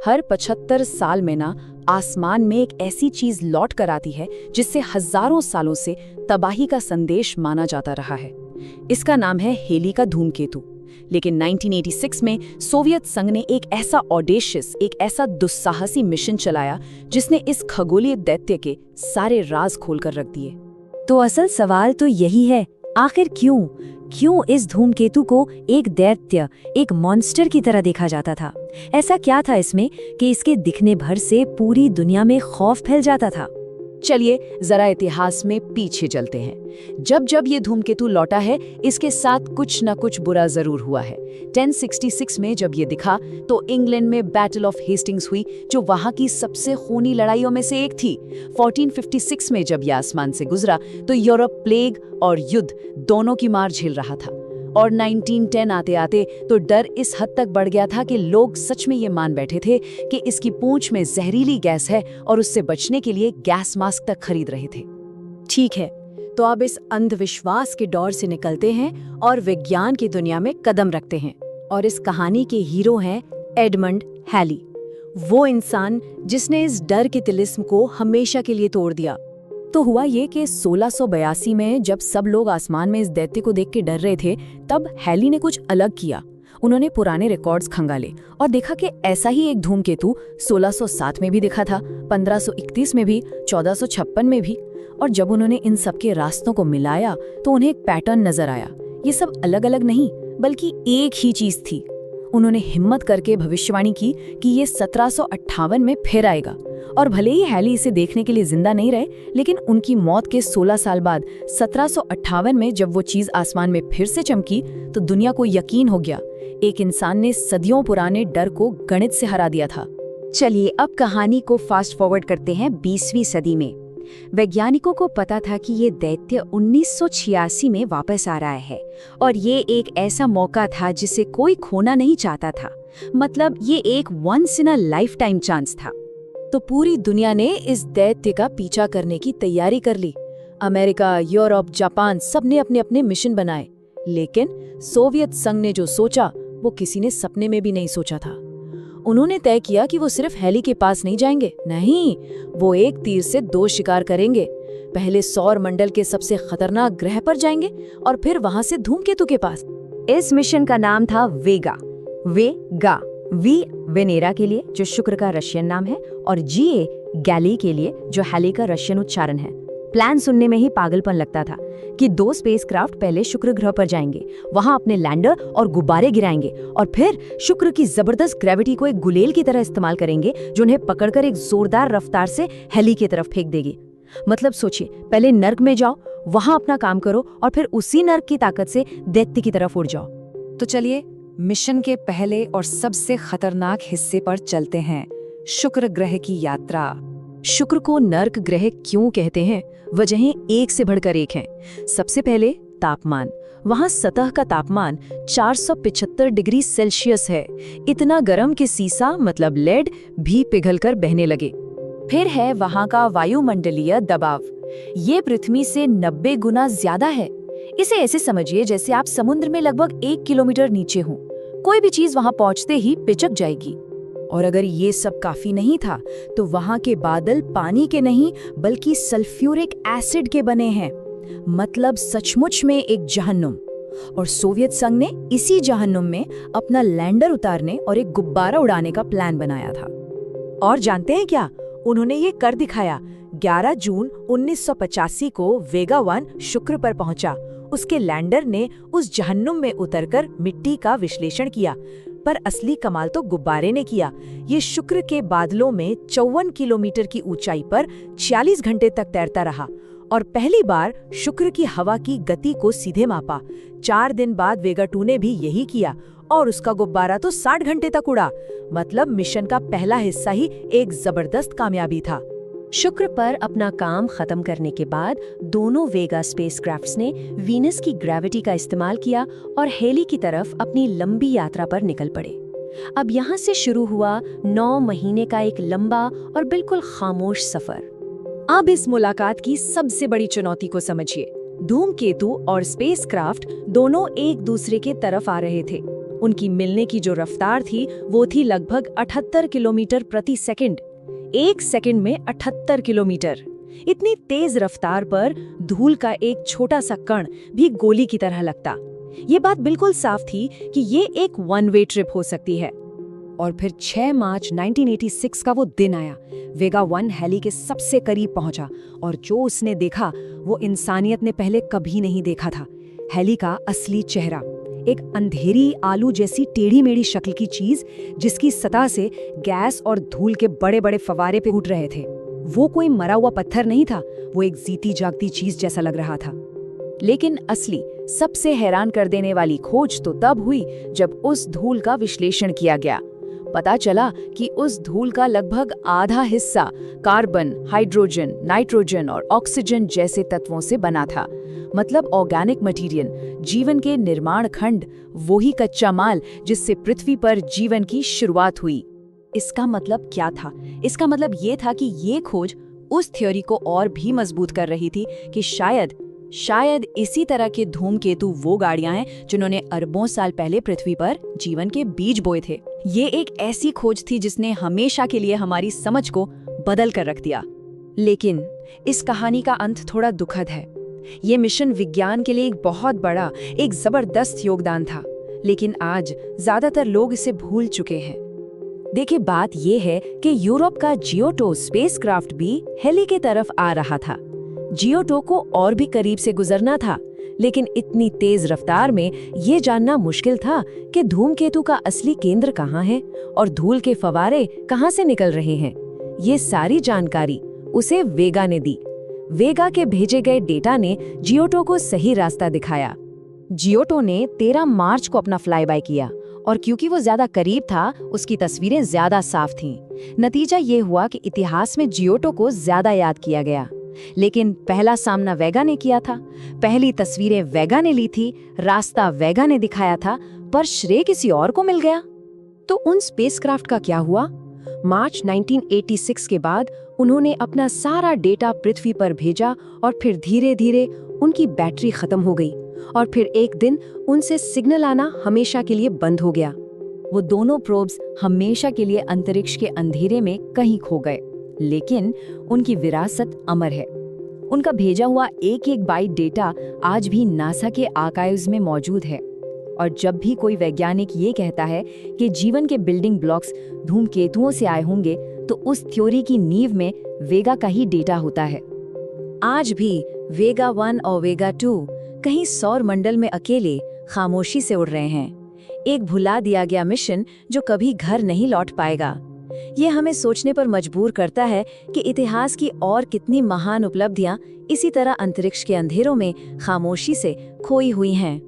हर 75 साल में ना आसमान में एक ऐसी चीज लौट कर आती है जिससे हजारों सालों से तबाही का संदेश माना जाता रहा है। इसका नाम है हेली का धूमकेतु। लेकिन 1986 में सोवियत संघ ने एक ऐसा ऑडेशियस, एक ऐसा दुस्साहसी मिशन चलाया जिसने इस खगोलीय दैत्य के सारे राज खोलकर रख दिए। तो असल सवाल तो यही है, आखिर क्यों इस धूमकेतु को एक दैत्य, एक मॉन्स्टर की तरह देखा जाता था? ऐसा क्या था इसमें कि इसके दिखने भर से पूरी दुनिया में खौफ फैल जाता था? चलिए जरा इतिहास में पीछे चलते हैं। जब जब ये धूमकेतु लौटा है, इसके साथ कुछ न कुछ बुरा जरूर हुआ है। 1066 में जब ये दिखा तो इंग्लैंड में बैटल ऑफ हेस्टिंग्स हुई, जो वहां की सबसे खूनी लड़ाइयों में से एक थी। 1456 में जब ये आसमान से गुजरा तो यूरोप प्लेग और युद्ध दोनों की मार झेल रहा था। और 1910 आते आते तो डर इस हद तक बढ़ गया था कि लोग सच में ये मान बैठे थे कि इसकी पूंछ में जहरीली गैस है और उससे बचने के लिए गैस मास्क तक खरीद रहे थे। ठीक है, तो अब इस अंधविश्वास के दौर से निकलते हैं और विज्ञान की दुनिया में कदम रखते हैं। और इस कहानी के हीरो हैं एडमंड हैली, वो इंसान जिसने इस डर के तिलिस्म को हमेशा के लिए तोड़ दिया। तो हुआ ये कि 1682 में जब सब लोग आसमान में इस दैत्य को देख के डर रहे थे, तब हैली ने कुछ अलग किया। उन्होंने पुराने रिकॉर्ड्स खंगाले और देखा कि ऐसा ही एक धूमकेतु 1607 में भी दिखा था, 1531 में भी, 1456 में भी। और जब उन्होंने इन सब के रास्तों को मिलाया तो उन्हें एक पैटर्न नजर आया। ये सब अलग अलग नहीं बल्कि एक ही चीज थी। उन्होंने हिम्मत करके भविष्यवाणी की कि ये 1758 में फिर आएगा। और भले ही हैली इसे देखने के लिए जिंदा नहीं रहे, लेकिन उनकी मौत के 16 साल बाद 1758 में जब वो चीज आसमान में फिर से चमकी तो दुनिया को यकीन हो गया, एक इंसान ने सदियों पुराने डर को गणित से हरा दिया था। चलिए अब कहानी को फास्ट फॉरवर्ड करते हैं 20वीं सदी में। वैज्ञानिकों को पता था कि ये दैत्य 1986 में वापस आ रहा है और ये एक ऐसा मौका था जिसे कोई खोना नहीं चाहता था। मतलब ये एक once in a lifetime chance था। तो पूरी दुनिया ने इस दैत्य का पीछा करने की तैयारी कर ली। अमेरिका, यूरोप, जापान सब ने अपने अपने मिशन बनाए। लेकिन सोवियत संघ ने जो सोचा वो किसी ने सपने में भी नहीं सोचा था। उन्होंने तय किया कि वो सिर्फ हैली के पास नहीं जाएंगे, नहीं, वो एक तीर से दो शिकार करेंगे। पहले सौर मंडल के सबसे खतरनाक ग्रह पर जाएंगे और फिर वहां से धूमकेतु के पास। इस मिशन का नाम था वेगा। वी वेनेरा के लिए, जो शुक्र का रशियन नाम है, और जीए गैली के लिए, जो हैली का रशियन उच्चारण है। प्लान सुनने में ही पागलपन लगता था कि 2 स्पेसक्राफ्ट पहले शुक्र ग्रह पर जाएंगे, वहां अपने लैंडर और गुब्बारे गिराएंगे और फिर शुक्र की जबरदस्त ग्रेविटी को एक गुलेल की तरह इस्तेमाल करेंगे जो उन्हें पकड़कर एक जोरदार रफ्तार से हैली की तरफ फेंक देगी। मतलब सोचिए, पहले नर्क में जाओ, वहां अपना काम करो और फिर उसी नर्क की ताकत से दैत्य की तरफ उड़ जाओ। तो चलिए मिशन के पहले और सबसे खतरनाक हिस्से पर चलते हैं, शुक्र ग्रह की यात्रा। शुक्र को नर्क ग्रह क्यों कहते हैं? वजहें एक से बढ़कर एक हैं। सबसे पहले तापमान। वहां सतह का तापमान 475 डिग्री सेल्सियस है, इतना गर्म कि सीसा मतलब लेड भी पिघलकर बहने लगे। फिर है वहां का वायुमंडलीय दबाव। ये पृथ्वी से 90 गुना ज्यादा है। इसे ऐसे समझिए जैसे आप समुद्र में लगभग 1 किलोमीटर नीचे हो। कोई भी चीज वहां पहुंचते ही पिचक जाएगी। और अगर ये सब काफी नहीं था तो वहां के बादल पानी के नहीं बल्कि सल्फ्यूरिक एसिड के बने हैं। मतलब सचमुच में एक जहन्नुम। और सोवियत संघ ने इसी जहन्नुम में अपना लैंडर उतारने और एक गुब्बारा उड़ाने का प्लान बनाया था। और जानते हैं क्या? उन्होंने ये कर दिखाया। 11 जून 1985 को वेगा 1 शुक्र पर पहुंचा। उसके लैंडर ने उस जहन्नुम में उतरकर मिट्टी का विश्लेषण किया, पर असली कमाल तो गुब्बारे ने किया। ये शुक्र के बादलों में 54 किलोमीटर की ऊंचाई पर 46 घंटे तक तैरता रहा और पहली बार शुक्र की हवा की गति को सीधे मापा। 4 दिन बाद वेगा 2 ने भी यही किया और उसका गुब्बारा तो 60 घंटे तक उड़ा। मतलब मिशन का पहला हिस्सा ही एक जबरदस्त कामयाबी था। शुक्र पर अपना काम खत्म करने के बाद दोनों वेगा स्पेसक्राफ्ट्स ने वीनस की ग्रेविटी का इस्तेमाल किया और हेली की तरफ अपनी लंबी यात्रा पर निकल पड़े। अब यहाँ से शुरू हुआ 9 महीने का एक लंबा और बिल्कुल खामोश सफर। अब इस मुलाकात की सबसे बड़ी चुनौती को समझिए। धूमकेतु और स्पेसक्राफ्ट दोनों एक दूसरे के तरफ आ रहे थे। उनकी मिलने की जो रफ्तार थी वो थी लगभग 78 किलोमीटर प्रति सेकंड। 1 सेकंड में 78 किलोमीटर। इतनी तेज रफ्तार पर धूल का एक छोटा सा कण भी गोली की तरह लगता। ये बात बिल्कुल साफ थी कि ये एक वन वे ट्रिप हो सकती है। और फिर 6 मार्च 1986 का वो दिन आया। वेगा 1 हेली के सबसे करीब पहुंचा और जो उसने देखा वो इंसानियत ने पहले कभी नहीं देखा था। हेली का असली चेहरा, एक अंधेरी आलू जैसी टेढ़ी मेढ़ी शक्ल की चीज जिसकी सतह से गैस और धूल के बड़े बड़े फवारे पे उठ रहे थे। वो कोई मरा हुआ पत्थर नहीं था, वो एक जीती जागती चीज जैसा लग रहा था। लेकिन असली सबसे हैरान कर देने वाली खोज तो तब हुई जब उस धूल का विश्लेषण किया गया। पता चला कि उस धूल का लगभग आधा हिस्सा कार्बन, हाइड्रोजन, नाइट्रोजन और ऑक्सीजन जैसे तत्वों से बना था। मतलब ऑर्गेनिक मटेरियल, जीवन के निर्माण खंड, वही कच्चा माल जिससे पृथ्वी पर जीवन की शुरुआत हुई। इसका मतलब क्या था? इसका मतलब ये था कि ये खोज उस थ्योरी को और भी मजबूत कर रही थी कि शायद इसी तरह के धूमकेतु वो गाड़ियां हैं जिन्होंने अरबों साल पहले पृथ्वी पर जीवन के बीज बोए थे। ये एक ऐसी खोज थी जिसने हमेशा के लिए हमारी समझ को बदल कर रख दिया। लेकिन इस कहानी का अंत थोड़ा दुखद है। ये मिशन विज्ञान के लिए एक बहुत बड़ा, एक जबरदस्त योगदान था, लेकिन आज ज्यादातर लोग इसे भूल चुके हैं। देखिए, बात ये है कि यूरोप का जियोटो स्पेसक्राफ्ट भी हेली की तरफ आ रहा था। जियोटो को और भी करीब से गुजरना था, लेकिन इतनी तेज रफ्तार में ये जानना मुश्किल था कि धूमकेतु का असली केंद्र कहाँ है और धूल के फवारे कहाँ से निकल रहे हैं। ये सारी जानकारी उसे वेगा ने दी। वेगा के भेजे गए डेटा ने जियोटो को सही रास्ता दिखाया। जियोटो ने 13 मार्च को अपना फ्लाईबाय किया और क्योंकि वो ज्यादा करीब था, उसकी तस्वीरें ज्यादा साफ थीं। नतीजा ये हुआ कि इतिहास में जियोटो को ज्यादा याद किया गया। लेकिन पहला सामना वेगा ने किया था। पहली तस्वीरें वेगा ने ली थी, रास्ता वेगा ने दिखाया था, पर श्रेय किसी और को मिल गया। तो उन स्पेसक्राफ्ट का क्या हुआ? मार्च 1986 के बाद उन्होंने अपना सारा डेटा पृथ्वी पर भेजा और फिर धीरे धीरे उनकी बैटरी खत्म हो गई और फिर एक दिन उनसे सिग्नल आना हमेशा के लिए बंद हो गया। वो दोनों प्रोब्स हमेशा के लिए अंतरिक्ष के अंधेरे में कहीं खो गए, लेकिन उनकी विरासत अमर है। उनका भेजा हुआ एक एक बाइट डेटा आज भी नासा के आर्काइव्स में मौजूद है। और जब भी कोई वैज्ञानिक ये कहता है कि जीवन के बिल्डिंग ब्लॉक्स धूमकेतुओं से आए होंगे, तो उस थ्योरी की नींव में वेगा का ही डेटा होता है। आज भी वेगा 1 और वेगा 2 कहीं सौर मंडल में अकेले खामोशी से उड़ रहे हैं। एक भुला दिया गया मिशन जो कभी घर नहीं लौट पाएगा। ये हमें सोचने पर मजबूर करता है कि इतिहास की और कितनी महान उपलब्धियां इसी तरह अंतरिक्ष के अंधेरों में खामोशी से खोई हुई हैं।